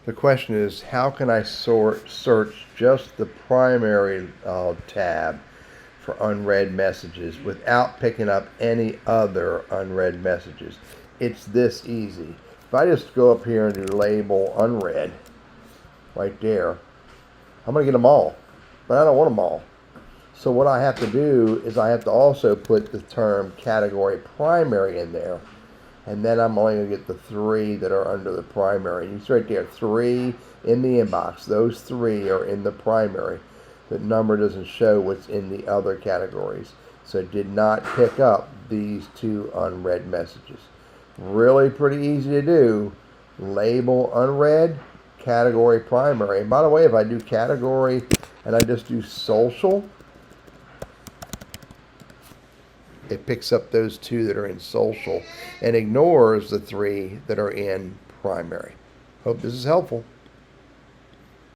The question is, how can I search just the primary tab for unread messages without picking up any other unread messages? It's this easy. If I just go up here and do label unread right there, I'm going to get them all, but I don't want them all. So what I have to do is I have to also put the term category primary in there, and then I'm only going to get the 3 that are under the primary. You see right there, 3 in the inbox. Those 3 are in the primary. The number doesn't show what's in the other categories. So it did not pick up these 2 unread messages. Really pretty easy to do. Label unread, category primary. And by the way, if I do category and I just do social, it picks up those 2 that are in social and ignores the 3 that are in primary. Hope this is helpful.